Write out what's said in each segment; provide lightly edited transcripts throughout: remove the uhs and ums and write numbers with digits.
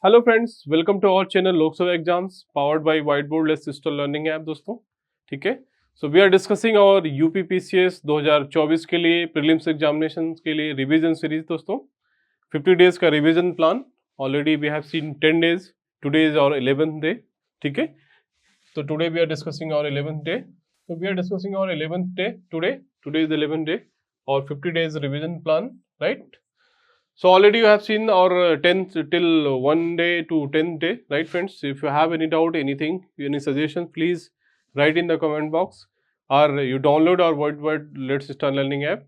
Hello friends, welcome to our channel Lok Sabha exams powered by white board less system learning app. दोस्तों ठीक है, so we are discussing और UPPCS 2024 के लिए prelims examination के लिए रिवीजन सीरीज। दोस्तों 50 डेज का revision plan already we have seen 10 days, today is our 11th day. ठीक है, तो today we are discussing our 11th day, तो we are discussing our 11th day today is 11th day और 50 days revision plan, right? So already you have seen our 10th till 1 day to 10th day, right friends? If you have any doubt, anything, any suggestions, please write in the comment box or you download our Word Let's Start Learning app,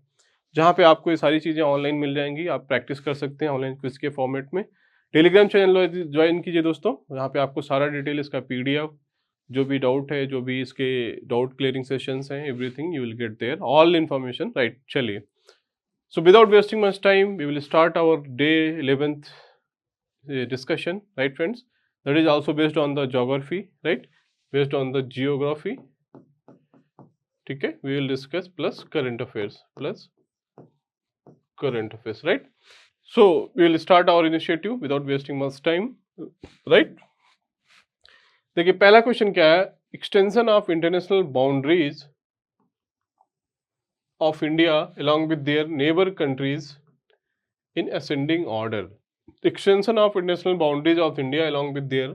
जहाँ पे आपको ये सारी चीज़ें online मिल जाएंगी। आप practice कर सकते हैं ऑनलाइन क्विज के फॉर्मेट में। टेलीग्राम चैनल ज्वाइन कीजिए दोस्तों, यहाँ पे आपको सारा डिटेल इसका PDF, जो भी डाउट है, जो भी इसके डाउट क्लियरिंग सेशंस हैं, everything you will get there, all information, right? चलिए, so without wasting much time, we will start our day 11th discussion, right friends? That is also based on the geography, right? Based on the geography. ठीक है, we will discuss plus current affairs, right? So we will start our initiative without wasting much time, right? देखिए पहला question क्या है, extension of international boundaries of India along with their neighbor countries in ascending order. Extension of international boundaries of India along with their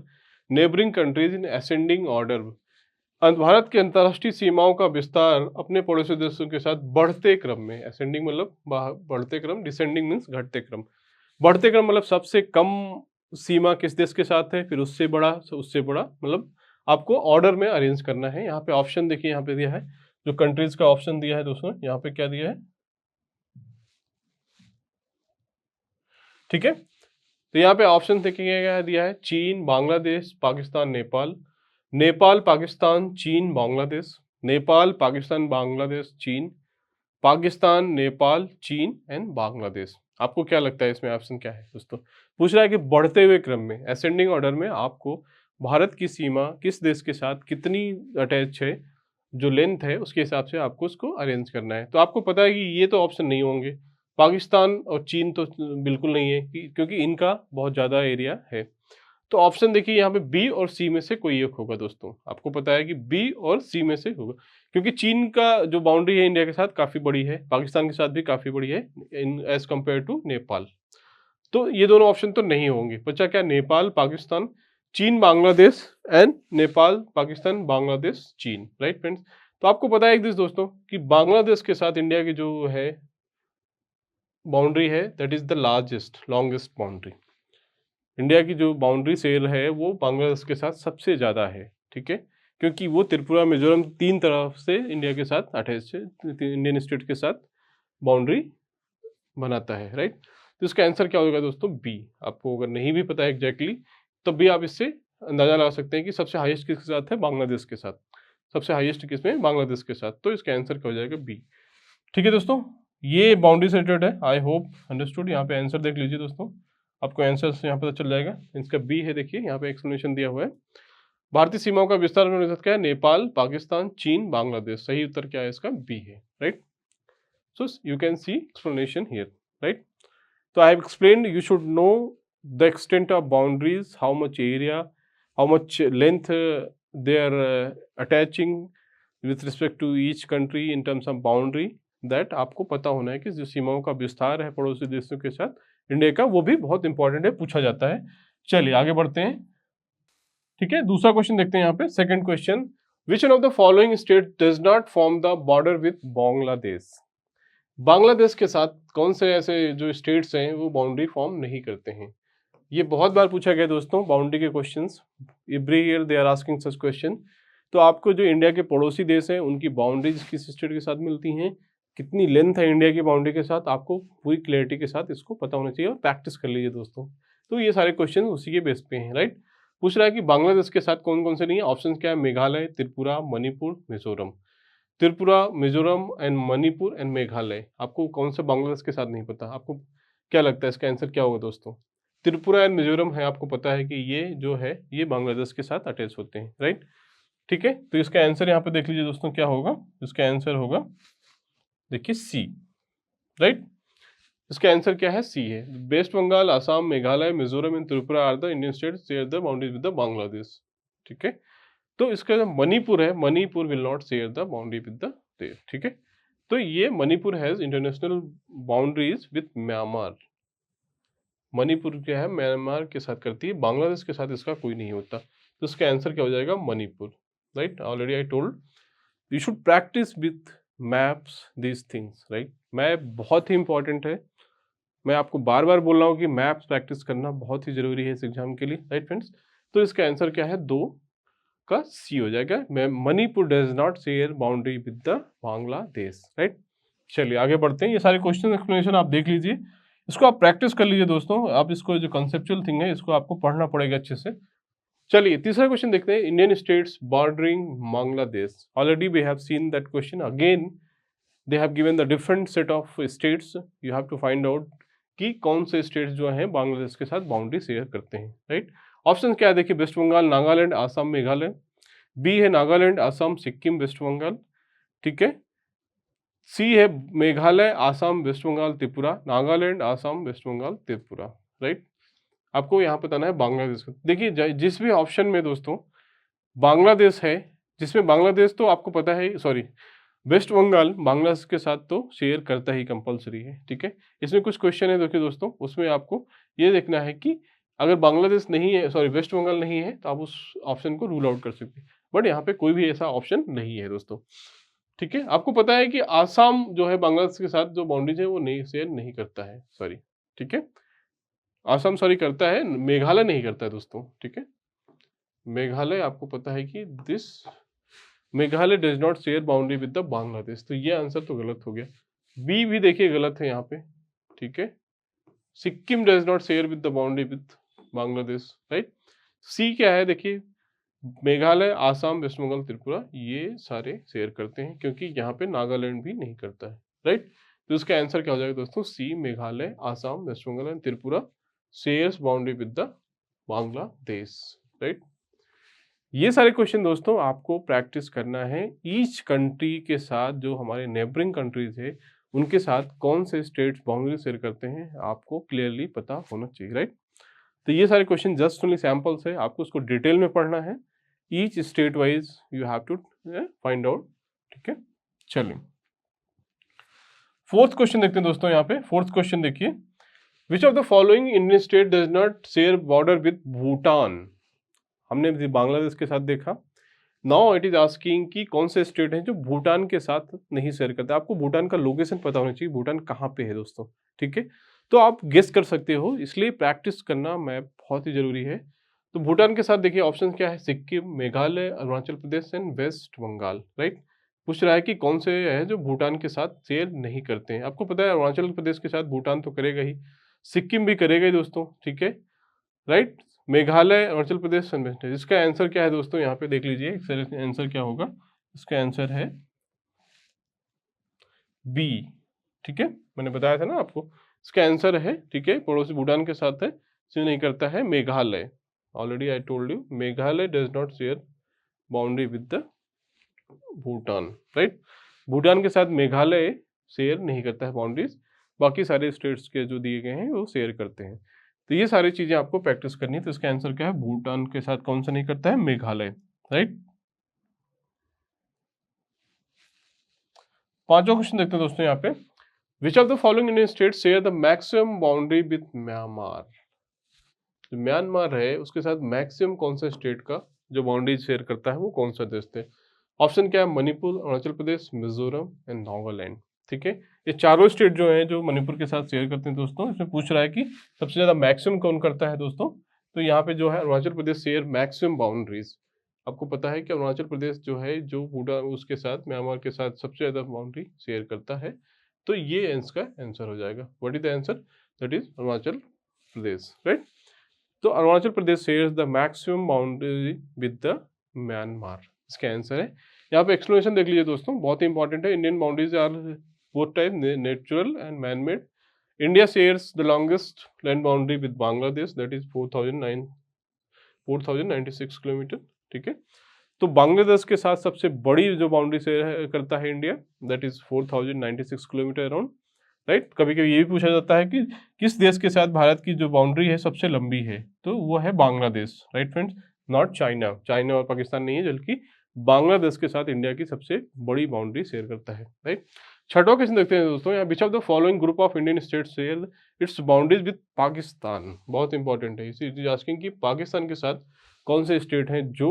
neighboring countries in ascending order. Bharat की अंतर्राष्ट्रीय सीमाओं का विस्तार अपने पड़ोसी देशों के साथ बढ़ते क्रम में, ascending मतलब बढ़ते क्रम, descending मीन्स घटते क्रम। बढ़ते क्रम मतलब सबसे कम सीमा किस देश के साथ है, फिर उससे बड़ा, उससे बड़ा, मतलब आपको ऑर्डर में अरेंज करना है। यहाँ पे ऑप्शन देखिए, यहाँ पे दिया है जो कंट्रीज का ऑप्शन दिया है दोस्तों, यहाँ पे क्या दिया है, ठीक है? तो यहाँ पे ऑप्शन देखिए क्या दिया है, चीन, बांग्लादेश, पाकिस्तान, नेपाल, नेपाल, पाकिस्तान, चीन, बांग्लादेश, नेपाल, पाकिस्तान, बांग्लादेश, चीन, पाकिस्तान, नेपाल, चीन एंड बांग्लादेश। आपको क्या लगता है इसमें ऑप्शन क्या है दोस्तों? पूछ रहा है कि बढ़ते हुए क्रम में, असेंडिंग ऑर्डर में आपको भारत की सीमा किस देश के साथ कितनी अटैच है, जो लेंथ है उसके हिसाब से आपको उसको अरेंज करना है। तो आपको पता है कि ये तो ऑप्शन नहीं होंगे, पाकिस्तान और चीन तो बिल्कुल नहीं है क्योंकि इनका बहुत ज़्यादा एरिया है। तो ऑप्शन देखिए यहाँ पे बी और सी में से कोई एक होगा दोस्तों। आपको पता है कि बी और सी में से होगा, क्योंकि चीन का जो बाउंड्री है इंडिया के साथ काफ़ी बड़ी है, पाकिस्तान के साथ भी काफ़ी बड़ी है इन एज कम्पेयर टू नेपाल। तो ये दोनों ऑप्शन तो नहीं होंगे। बचा क्या, नेपाल, पाकिस्तान, चीन, बांग्लादेश एंड नेपाल, पाकिस्तान, बांग्लादेश, चीन, राइट फ्रेंड्स? तो आपको पता है एक चीज दोस्तों कि बांग्लादेश के साथ इंडिया की जो है बाउंड्री है, that is the longest boundary. India की जो बाउंड्री सेल है वो बांग्लादेश के साथ सबसे ज़्यादा है, ठीक है? क्योंकि वो त्रिपुरा, मिजोरम, तीन तरफ से इंडिया के साथ अटैच है, इंडियन स्टेट के साथ बाउंड्री बनाता है, राइट? तो इसका आंसर क्या होगा दोस्तों, बी। आपको अगर नहीं भी पता है एग्जैक्टली, तब भी आप इससे अंदाजा लगा सकते हैं कि सबसे हाईएस्ट किसके साथ है, बांग्लादेश के साथ। सबसे हाईएस्ट किसमें, बांग्लादेश के साथ। तो इसका आंसर क्या हो जाएगा, बी। ठीक है दोस्तों, ये बाउंड्री से रिलेटेड है। I hope understood. यहाँ पे आंसर देख लीजिए दोस्तों, आपको आंसर यहाँ पता चल जाएगा। इसका बी है, देखिए यहाँ पे एक्सप्लेनेशन दिया हुआ है। भारतीय सीमाओं का विस्तार में क्या है, नेपाल, पाकिस्तान, चीन, बांग्लादेश। सही उत्तर क्या है इसका, बी है, right? So you can see explanation here, right? So I have explained you should know the extent of boundaries, how much area, how much length they are attaching with respect to each country in terms of boundary. That आपको पता होना है कि जो सीमाओं का विस्तार है पड़ोसी देशों के साथ इंडिया का, वो भी बहुत इंपॉर्टेंट है, पूछा जाता है। चलिए आगे बढ़ते हैं, ठीक है? दूसरा क्वेश्चन देखते हैं यहाँ पे, second question, which one of the following state does not form the border with Bangladesh? Bangladesh के साथ कौन से ऐसे जो स्टेट्स हैं वो बाउंड्री फॉर्म नहीं करते हैं? ये बहुत बार पूछा गया दोस्तों, बाउंड्री के questions, every year they are asking such question. तो आपको जो इंडिया के पड़ोसी देश हैं उनकी बाउंड्रीज किस स्टेट के साथ मिलती हैं, कितनी लेंथ है इंडिया की बाउंड्री के साथ, आपको पूरी क्लैरिटी के साथ इसको पता होना चाहिए और प्रैक्टिस कर लीजिए दोस्तों। तो ये सारे क्वेश्चन उसी के बेस पे हैं, राइट? पूछ रहा है कि बांग्लादेश के साथ कौन कौन से नहीं है। ऑप्शन क्या है, मेघालय, त्रिपुरा, मणिपुर, मिजोरम। Tripura, Mizoram and Manipur and Meghalaya. आपको कौन सा बांग्लादेश के साथ नहीं पता? आपको क्या लगता है इसका आंसर क्या होगा दोस्तों? त्रिपुरा एंड मिजोरम है, आपको पता है कि ये जो है ये बांग्लादेश के साथ अटैच होते हैं, राइट? ठीक है, तो इसका आंसर यहाँ पे देख लीजिए दोस्तों, क्या होगा? इसका आंसर होगा देखिए सी, राइट? इसका आंसर क्या है? सी है। West Bengal, Assam, Meghalaya, Mizoram and Tripura are the Indian state share the boundaries with the Bangladesh. ठीक है, तो इसका जो मणिपुर है, Manipur will not share the boundary with the state. ठीक है, तो ये Manipur has international boundaries with Myanmar. Manipur क्या है, म्यांमार के साथ करती है, बांग्लादेश के साथ इसका कोई नहीं होता। तो इसका आंसर क्या हो जाएगा? Manipur. Right, already I told you should practice with maps these things. Right, map बहुत ही इंपॉर्टेंट है। मैं आपको बार बार बोल रहा हूँ कि मैप्स प्रैक्टिस करना बहुत ही जरूरी है इस एग्जाम के लिए। राइट फ्रेंड्स, तो इसका आंसर क्या है? 2 का सी हो जाएगा। Manipur does not share boundary with the Bangladesh. Right, चलिए आगे बढ़ते हैं। ये सारे क्वेश्चन एक्सप्लेनेशन आप देख लीजिए, इसको आप प्रैक्टिस कर लीजिए दोस्तों। आप इसको जो कंसेप्चुअल थिंग है इसको आपको पढ़ना पड़ेगा अच्छे से। चलिए तीसरा क्वेश्चन देखते हैं। Indian states bordering Bangladesh. Already we have seen that question. Again they have given the different set of states. You have to find out कि कौन से स्टेट्स जो हैं बांग्लादेश के साथ बाउंड्री शेयर करते हैं। राइट, ऑप्शन क्या है देखिए? वेस्ट बंगाल, नागालैंड, आसाम, मेघालय। बी है नागालैंड, असम, सिक्किम, वेस्ट बंगाल। ठीक है, सी है Meghalaya, Assam, waste Bengal, Tripura. Nagaland, Assam, waste Bengal, Tripura. Right, आपको यहाँ बताना है बांग्लादेश का। देखिए जिस भी ऑप्शन में दोस्तों बांग्लादेश है, जिसमें बांग्लादेश तो आपको पता है, सॉरी वेस्ट बंगाल बांग्लादेश के साथ तो शेयर करता ही कंपलसरी है। ठीक है, इसमें कुछ क्वेश्चन है देखिए दोस्तों, उसमें आपको ये देखना है कि अगर बांग्लादेश नहीं है, सॉरी वेस्ट बंगाल नहीं है, तो आप उस ऑप्शन को रूल आउट कर सकते हैं। बट यहाँ पे कोई भी ऐसा ऑप्शन नहीं है दोस्तों। ठीक है, आपको पता है कि आसाम जो है बांग्लादेश के साथ जो बाउंड्रीज है वो नहीं शेयर नहीं करता है, सॉरी। ठीक है, आसाम सॉरी करता है, मेघालय नहीं करता है दोस्तों। ठीक है, मेघालय आपको पता है कि this Meghalaya does not share boundary with the Bangladesh. तो ये आंसर तो गलत हो गया। बी भी देखिए गलत है यहाँ पे। ठीक है, Sikkim does not share with the boundary with Bangladesh. Right, see क्या है देखिए? मेघालय, आसाम, वेस्ट बंगाल, त्रिपुरा ये सारे शेयर करते हैं, क्योंकि यहाँ पे नागालैंड भी नहीं करता है। राइट, तो इसका आंसर क्या हो जाएगा दोस्तों? See, Meghalaya, Assam, waste Bengal and Tripura shares boundary with the Bangladesh. Right, ये सारे क्वेश्चन दोस्तों आपको प्रैक्टिस करना है। ईच कंट्री के साथ जो हमारे नेबरिंग कंट्रीज है उनके साथ कौन से स्टेट्स बाउंड्री शेयर करते हैं आपको क्लियरली पता होना चाहिए। राइट, तो ये सारे क्वेश्चन जस्ट ओनली सैंपल्स है, आपको उसको डिटेल में पढ़ना है। Each state wise you have to find out. ठीक है, चलिए फोर्थ क्वेश्चन देखते हैं दोस्तों। यहाँ पे फोर्थ क्वेश्चन देखिए, which of the following Indian state does not share border with Bhutan. हमने बांग्लादेश के साथ देखा। नाउ इट इज आस्किंग कि कौन से स्टेट हैं जो भूटान के साथ नहीं शेयर करते। आपको भूटान का लोकेशन पता होना चाहिए, भूटान कहाँ पे है दोस्तों। ठीक है, तो आप गेस कर सकते हो, इसलिए प्रैक्टिस करना मैप बहुत ही जरूरी है। तो भूटान के साथ देखिए ऑप्शन क्या है? Sikkim, Meghalaya, Arunachal Pradesh and West Bengal. Right, पूछ रहा है कि कौन से है जो भूटान के साथ शेयर नहीं करते हैं। आपको पता है अरुणाचल प्रदेश के साथ भूटान तो करेगा ही, सिक्किम भी करेगा ही दोस्तों। ठीक है, राइट, मेघालय, अरुणाचल प्रदेश, वेस्ट। इसका आंसर क्या है दोस्तों? यहाँ पे देख लीजिए आंसर क्या होगा। इसका आंसर है बी। ठीक है, मैंने बताया था ना आपको, इसका आंसर है। ठीक है, पड़ोसी भूटान के साथ है, इसमें नहीं करता है Meghalaya. Already I told you Meghalaya does not share boundary with the Bhutan. Right, Bhutan के साथ मेघालय शेयर नहीं करता है बाउंड्रीज, बाकी सारे स्टेट्स के जो दिए गए हैं वो शेयर करते हैं। तो ये सारी चीजें आपको प्रैक्टिस करनी है। तो इसका आंसर क्या है? भूटान के साथ कौन सा नहीं करता है? मेघालय। राइट, पांचवा क्वेश्चन देखते हैं दोस्तों यहाँ पे, विच of the following Indian state share the maximum boundary with Myanmar. जो म्यांमार है उसके साथ मैक्सिमम कौन सा स्टेट का जो बाउंड्री शेयर करता है वो कौन सा देश है? ऑप्शन क्या है? मणिपुर, अरुणाचल प्रदेश, मिजोरम एंड नागालैंड। ठीक है, ये चारों स्टेट जो हैं जो मणिपुर के साथ शेयर करते हैं दोस्तों। इसमें पूछ रहा है कि सबसे ज्यादा मैक्सिमम कौन करता है दोस्तों। तो यहाँ पे जो है Arunachal Pradesh share maximum boundaries. आपको पता है कि अरुणाचल प्रदेश जो है जो भूटान उसके साथ म्यांमार के साथ सबसे ज्यादा बाउंड्री शेयर करता है। तो ये इसका आंसर हो जाएगा। What is the answer? That is Arunachal Pradesh. Right, तो Arunachal Pradesh shares the maximum boundary with the Myanmar, इसका आंसर है। यहाँ पे एक्सप्लेनेशन देख लीजिए दोस्तों, बहुत ही इंपॉर्टेंट है। Indian boundaries are both type, natural and man made. India shares the longest land boundary with Bangladesh, that is 4096 kilometre. ठीक है, तो बांग्लादेश के साथ सबसे बड़ी जो बाउंड्री शेयर करता है India, that is 4096 kilometre around. Right. कभी कभी ये भी पूछा जाता है कि किस देश के साथ भारत की जो बाउंड्री है सबसे लंबी है, तो वो है Bangladesh. Right friends, not China, China और पाकिस्तान नहीं है, बल्कि बांग्लादेश के साथ इंडिया की सबसे बड़ी बाउंड्री शेयर करता है। राइट। छठवां क्वेश्चन देखते हैं दोस्तों, यहाँ विच of the following group of Indian state share its boundaries with Pakistan. बहुत इंपॉर्टेंट है, इसी इज आस्किंग कि पाकिस्तान के साथ कौन से स्टेट हैं जो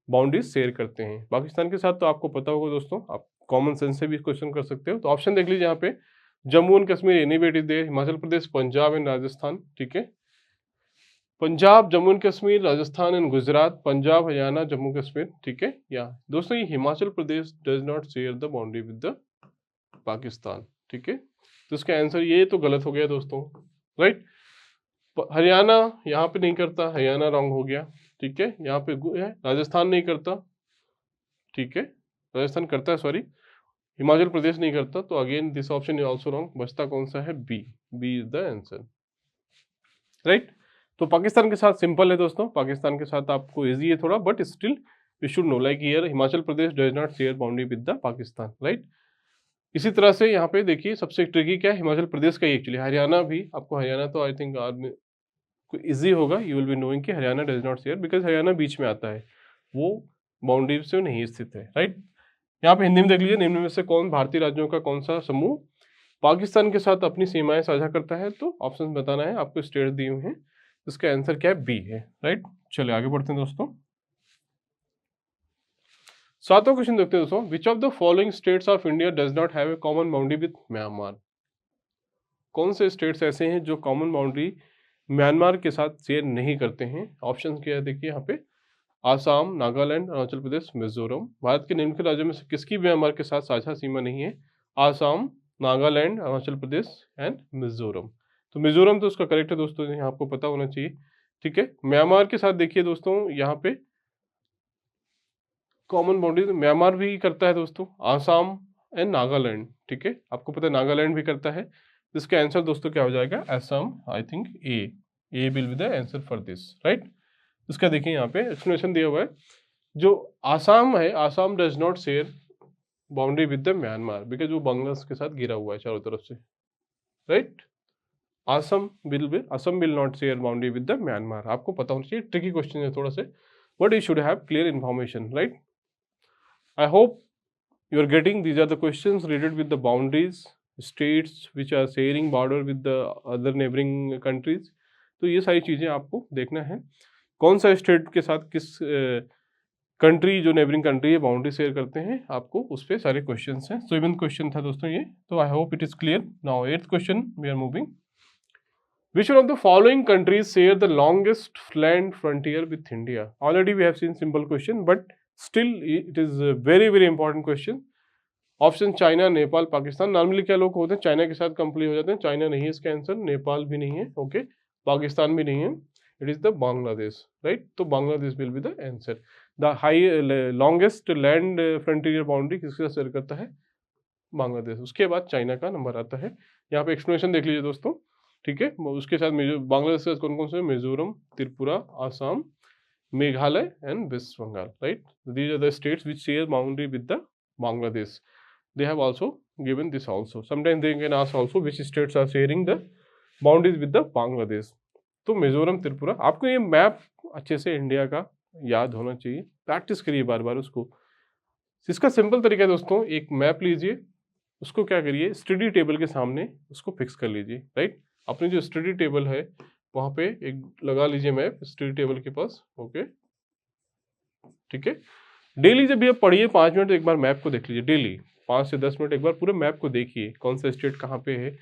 बाउंड्रीज शेयर करते हैं पाकिस्तान के साथ। तो आपको पता होगा दोस्तों, आप कॉमन सेंस से भी क्वेश्चन कर सकते हो। तो ऑप्शन देख लीजिए यहाँ पे, Jammu and Kashmir any wait is there, Himachal Pradesh, Punjab and Rajasthan. ठीक है, पंजाब, जम्मू एंड कश्मीर, राजस्थान एंड गुजरात, पंजाब, हरियाणा, जम्मू कश्मीर। ठीक है, या दोस्तों ये Himachal Pradesh does not share the boundary with the Pakistan. ठीक है, तो इसका आंसर ये तो गलत हो गया दोस्तों। राइट, हरियाणा यहाँ पे नहीं करता, हरियाणा रॉन्ग हो गया। ठीक है, यहाँ पे है राजस्थान नहीं करता। ठीक है, राजस्थान करता है, सॉरी, हिमाचल प्रदेश नहीं करता। तो again this option is also wrong. बचता कौन सा है? B, B is the answer. Right, तो पाकिस्तान के साथ सिंपल है दोस्तों, पाकिस्तान के साथ आपको इजी है थोड़ा, but still you should know like here Himachal Pradesh does not share boundary with the Pakistan. Right, इसी तरह से यहाँ पे देखिए सबसे ट्रिकी क्या है, हिमाचल प्रदेश का ही एक्चुअली, हरियाणा भी आपको, हरियाणा तो आई थिंक इजी होगा, यू विल बी नोइंग कि Haryana does not share, because Haryana बीच में आता है, वो बाउंड्री से नहीं स्थित है। राइट, यहाँ पे हिंदी में देख लीजिए, निम्न में से कौन भारतीय राज्यों का कौन सा समूह पाकिस्तान के साथ अपनी सीमाएं साझा करता है? तो ऑप्शन बताना है आपको, स्टेट दिए हुए हैं, इसका आंसर क्या है? बी है। राइट, चलिए आगे बढ़ते हैं दोस्तों। सातवां क्वेश्चन देखते हैं दोस्तों, विच of the following states of India does not have a common boundary with Myanmar. कौन से स्टेट्स ऐसे हैं जो कॉमन बाउंड्री म्यांमार के साथ शेयर नहीं करते हैं? ऑप्शन क्या है देखिए यहाँ पे, आसाम, नागालैंड, अरुणाचल प्रदेश, मिजोरम। भारत के निम्नलिखित राज्यों में से किसकी म्यांमार के साथ साझा सीमा नहीं है? आसाम, नागालैंड, अरुणाचल प्रदेश एंड मिजोरम। तो मिजोरम तो उसका करेक्ट है दोस्तों, यहाँ आपको पता होना चाहिए। ठीक है, म्यांमार के साथ देखिए दोस्तों, यहाँ पे कॉमन बाउंड्री म्यांमार भी करता है दोस्तों, आसाम एंड नागालैंड। ठीक है, आपको पता है नागालैंड भी करता है। इसका आंसर दोस्तों क्या हो जाएगा? Assam, I think A will be the answer for this. Right, इसका देखिए यहाँ पे एक्सप्लेनेशन दिया हुआ है, जो आसाम है, Assam does not share boundary with the Myanmar, because वो बांग्लादेश के साथ घिरा हुआ है चारों तरफ से। Right, Assam will not share boundary with the Myanmar. आपको पता होना चाहिए, ट्रिकी क्वेश्चन है थोड़ा से, but you should have clear information. Right, I hope you are getting, these are the questions related with the boundaries, states which are sharing border with the other neighboring countries। तो ये सारी चीज़ें आपको देखना है, कौन सा स्टेट के साथ किस कंट्री जो नेबरिंग कंट्री है बाउंड्री शेयर करते हैं, आपको उस पर सारे क्वेश्चंस हैं। सो इवन क्वेश्चन था दोस्तों ये, तो I hope it is clear. Now 8th question we are moving, which one of the following countries share the longest land frontier with India? Already we have seen simple question, but still it is a very important question। Option China, Nepal, Pakistan. Normally क्या लोग होते हैं, China के साथ complete हो जाते हैं, China नहीं है इसका आंसर, नेपाल भी नहीं है, ओके, पाकिस्तान भी नहीं है, it is the Bangladesh. Right, तो Bangladesh will be the answer. The high longest land frontier boundary किसके साथ शेयर करता है? बांग्लादेश, उसके बाद चाइना का नंबर आता है। यहाँ पे एक्सप्लेनेशन देख लीजिए दोस्तों। ठीक है, उसके साथ बांग्लादेश के साथ कौन कौन से? Mizoram, Tripura, Assam, Meghalaya and West Bengal. Right, these are the states which share boundary with the Bangladesh. They have also given this also. Sometimes they can ask also which states are sharing the boundaries with the Bangladesh. तो मिजोरम, त्रिपुरा। आपको ये map अच्छे से India का याद होना चाहिए, practice करिए बार बार उसको। इसका सिंपल तरीका है दोस्तों, एक मैप लीजिए, उसको क्या करिए, स्टडी टेबल के सामने उसको फिक्स कर लीजिए। राइट, अपनी जो स्टडी टेबल है वहाँ पे एक लगा लीजिए मैप स्टडी टेबल के पास। ओके, ठीक है, डेली जब ये पढ़िए 5 मिनट एक बार मैप को देख लीजिए, डेली 5 से 10 मिनट एक बार पूरे मैप को देखिए, कौन सा स्टेट कहाँ पे है।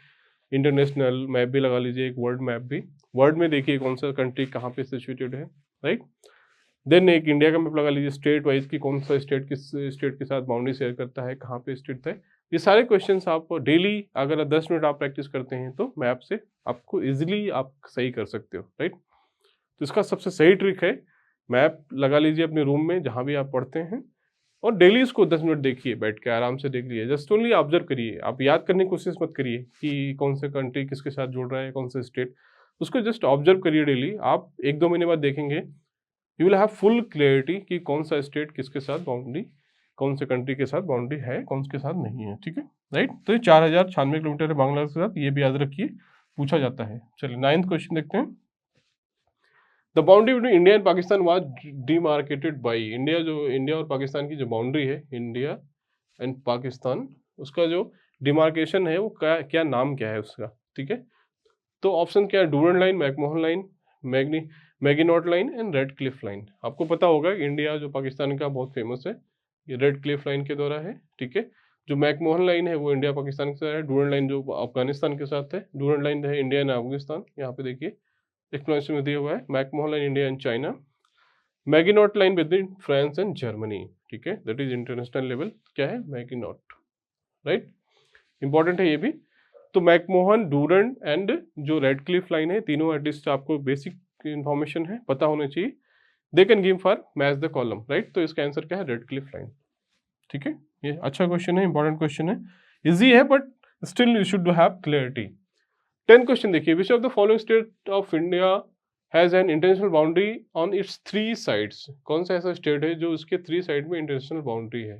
इंटरनेशनल मैप भी लगा लीजिए, एक वर्ल्ड मैप भी, वर्ल्ड में देखिए कौन सा कंट्री कहाँ पे सिचुएटेड है। राइट, देन एक इंडिया का मैप लगा लीजिए स्टेट वाइज की, कौन सा स्टेट किस स्टेट के साथ बाउंड्री शेयर करता है, कहाँ पे स्टेट है। ये सारे क्वेश्चंस आप डेली अगर 10 मिनट आप प्रैक्टिस करते हैं तो मैप से आपको इजिली आप सही कर सकते हो। राइट, तो इसका सबसे सही ट्रिक है, मैप लगा लीजिए अपने रूम में जहाँ भी आप पढ़ते हैं, और डेली इसको 10 मिनट देखिए, बैठ के आराम से देख लीजिए, जस्ट ओनली ऑब्जर्व करिए, आप याद करने की कोशिश मत करिए कि कौन से कंट्री किसके साथ जुड़ रहा है, कौन सा स्टेट, उसको जस्ट ऑब्जर्व करिए डेली। आप 1-2 महीने बाद देखेंगे, you will have full clarity कि कौन सा स्टेट किसके साथ बाउंड्री कौन से कंट्री के साथ बाउंड्री है, कौन से के साथ नहीं है, ठीक है, राइट। तो ये 4096 किलोमीटर है बांग्लादेश के साथ, ये भी याद रखिए, पूछा जाता है। चलिए 9th क्वेश्चन देखते हैं। The boundary between India and Pakistan was demarcated by, India और पाकिस्तान की जो बाउंड्री है, इंडिया एंड पाकिस्तान, उसका जो डिमार्केशन है वो क्या नाम क्या है उसका, ठीक है। तो ऑप्शन क्या है, Durand line, McMahon line, Maginot line and red Cliff line. आपको पता होगा कि इंडिया जो पाकिस्तान का बहुत फेमस है, ये रेड क्लिफ लाइन के द्वारा है, ठीक है। जो मैकमोहन लाइन है वो इंडिया पाकिस्तान के साथ है, डूरन लाइन जो अफगानिस्तान के साथ है, डूरन लाइन है इंडिया एंड अफगानिस्तान, यहाँ पे देखिए एक्सप्लेनेशन में दिया हुआ है, McMahon line India and China, Maginot line between France and Germany, ठीक है, दैट इज इंटरनेशनल लेवल, क्या है मैगिनॉट, राइट, इंपॉर्टेंट है ये भी। तो मैकमोहन, डूरन एंड जो रेड क्लिफ लाइन है, तीनों एटलीस्ट आपको बेसिक इंफॉर्मेशन है, पता होना चाहिए। They can give for match the column, right. तो इसका आंसर क्या है, रेड क्लिफ लाइन, ठीक है। ये अच्छा क्वेश्चन है, इंपॉर्टेंट क्वेश्चन है, इजी है but still you should have clarity. 10th question देखिए, which of the following state of India has an international boundary on its 3 sides. कौन सा ऐसा स्टेट है जो उसके 3 साइड में इंटरनेशनल बाउंड्री है।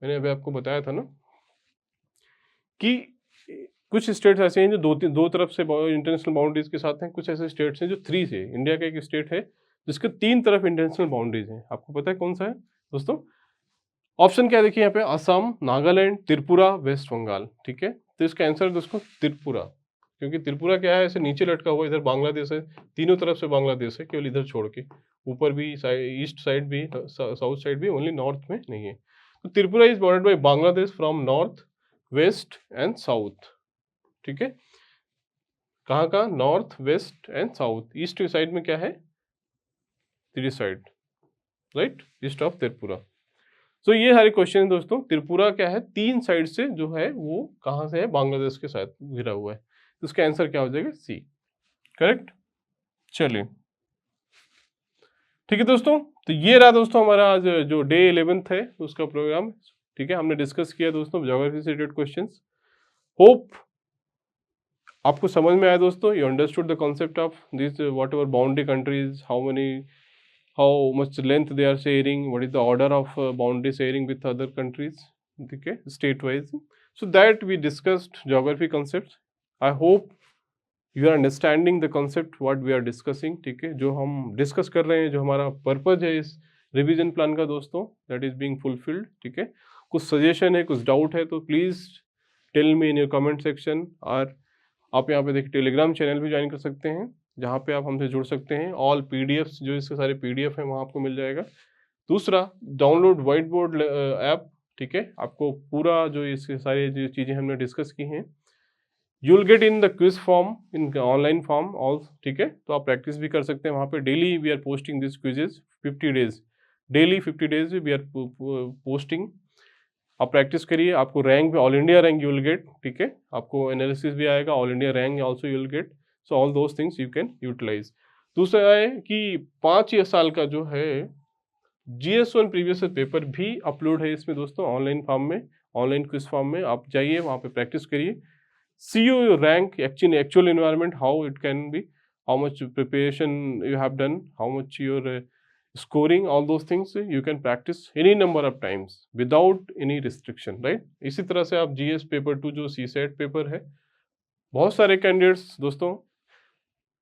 मैंने अभी आपको बताया था ना कि कुछ स्टेट्स ऐसे हैं जो दो तरफ से इंटरनेशनल बाउंड्रीज के साथ हैं, कुछ ऐसे स्टेट्स हैं जो 3 से। इंडिया का एक स्टेट है जिसके 3 तरफ इंटरनेशनल बाउंड्रीज हैं, आपको पता है कौन सा है दोस्तों। ऑप्शन क्या देखिए यहाँ पे, असम, नागालैंड, त्रिपुरा, वेस्ट बंगाल, ठीक है। तो इसका आंसर है दोस्तों त्रिपुरा, क्योंकि त्रिपुरा क्या है, ऐसे नीचे लटका हुआ, इधर बांग्लादेश है, तीनों तरफ से बांग्लादेश है, केवल इधर छोड़ के, ऊपर भी ईस्ट साइड भी, साउथ साइड भी, ओनली नॉर्थ में नहीं है। तो Tripura is bordered by Bangladesh from north, west and south, ठीक है। कहाँ का, north, west and south, east side में क्या है, त्रि side, right, east of Tripura. So ये सारे क्वेश्चन है दोस्तों। त्रिपुरा क्या है, 3 साइड से जो है वो कहाँ से है, बांग्लादेश के साथ घिरा हुआ है, तो इसका आंसर क्या हो जाएगा, सी, करेक्ट। चलिए ठीक है दोस्तों, तो ये रहा दोस्तों हमारा आज जो डे 11th है उसका प्रोग्राम, ठीक है। हमने डिस्कस किया दोस्तों ज्योग्राफी से रिलेटेड क्वेश्चंस। होप आपको समझ में आया दोस्तों, you understood the concept of this what ever boundary countries, how much length they are sharing, what is the order of boundary sharing with other countries, okay, state wise. So that we discussed geography concepts. I hope you are understanding the concept what we are discussing, ठीक है। जो हम discuss कर रहे हैं, जो हमारा purpose है इस रिवीजन प्लान का दोस्तों, दैट इज बीइंग फुलफिल्ड, ठीक है। कुछ सजेशन है, कुछ डाउट है तो please tell me in your comment section. और आप यहाँ पे देखिए टेलीग्राम चैनल भी ज्वाइन कर सकते हैं, जहाँ पे आप हमसे जुड़ सकते हैं। ऑल पीडीएफ्स जो इसके सारे पीडीएफ हैं वहाँ आपको मिल जाएगा। दूसरा, डाउनलोड व्हाइट बोर्ड ऐप, ठीक है। आपको पूरा जो इसके सारी जो चीज़ें हमने डिस्कस की हैं, you will get in the quiz form in online form all, ठीक है। तो आप प्रैक्टिस भी कर सकते हैं वहाँ पे। Daily we are posting this quizzes 50 days, daily 50 days we are posting. आप प्रैक्टिस करिए, आपको रैंक भी all India rank you will get, ठीक है। आपको एनालिसिस भी आएगा, all India rank also you will get. So all those things you can utilize. दूसरा है कि 5 साल का जो है GS1 प्रीवियस पेपर भी अपलोड है इसमें दोस्तों, ऑनलाइन फॉर्म में, ऑनलाइन क्विज फॉर्म में। आप जाइए वहाँ पे प्रैक्टिस करिए, see you rank actual environment, how it can be, how much preparation you have done, how much your scoring, all those things you can practice any number of times without any restriction, right। इसी तरह से आप GS paper 2 जो CSET paper है, बहुत सारे candidates दोस्तों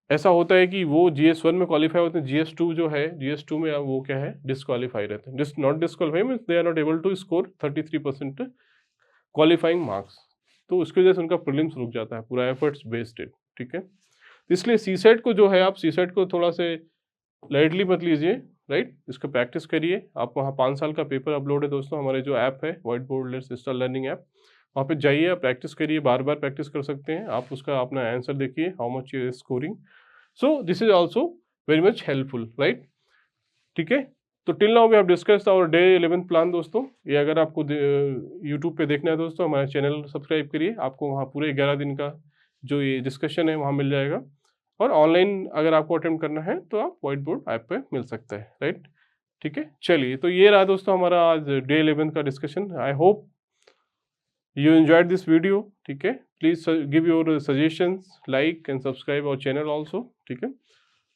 ऐसा होता है कि वो GS1 में क्वालिफाई होते हैं, GS2 जो है, GS2 में वो क्या है, डिस्क्वालीफाई रहते हैं। Not disqualify means they are not able to score 33% qualifying marks, तो उसकी वजह से उनका प्रीलिम्स रुक जाता है, पूरा एफर्ट्स वेस्टेड, ठीक है। इसलिए CSET को जो है, आप CSET को थोड़ा से लाइटली मत लीजिए, राइट। इसको प्रैक्टिस करिए। आप वहाँ 5 साल का पेपर अपलोड है दोस्तों, हमारे जो ऐप है white board system learning app, वहाँ पे जाइए, आप प्रैक्टिस करिए, बार बार प्रैक्टिस कर सकते हैं आप। उसका अपना आंसर देखिए, how much you scoring. So this is also very much helpful, right, ठीक है। तो till now we have discussed our day 11th plan दोस्तों। ये अगर आपको यूट्यूब पे देखना है दोस्तों, हमारा चैनल सब्सक्राइब करिए, आपको वहाँ पूरे 11 दिन का जो ये डिस्कशन है वहाँ मिल जाएगा। और ऑनलाइन अगर आपको अटेम्प्ट करना है तो आप व्हाइट बोर्ड ऐप पे मिल सकता है, राइट, ठीक है। चलिए, तो ये रहा दोस्तों हमारा आज डे 11 का discussion. I hope you enjoyed this video, ठीक है। Please give your suggestions, like and subscribe our channel also, ठीक है।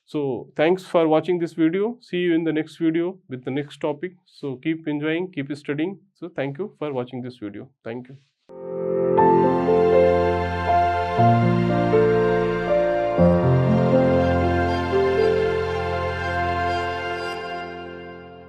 So thanks for watching this video. See you in the next video with the next topic. So keep enjoying, keep studying. So thank you for watching this video. Thank you.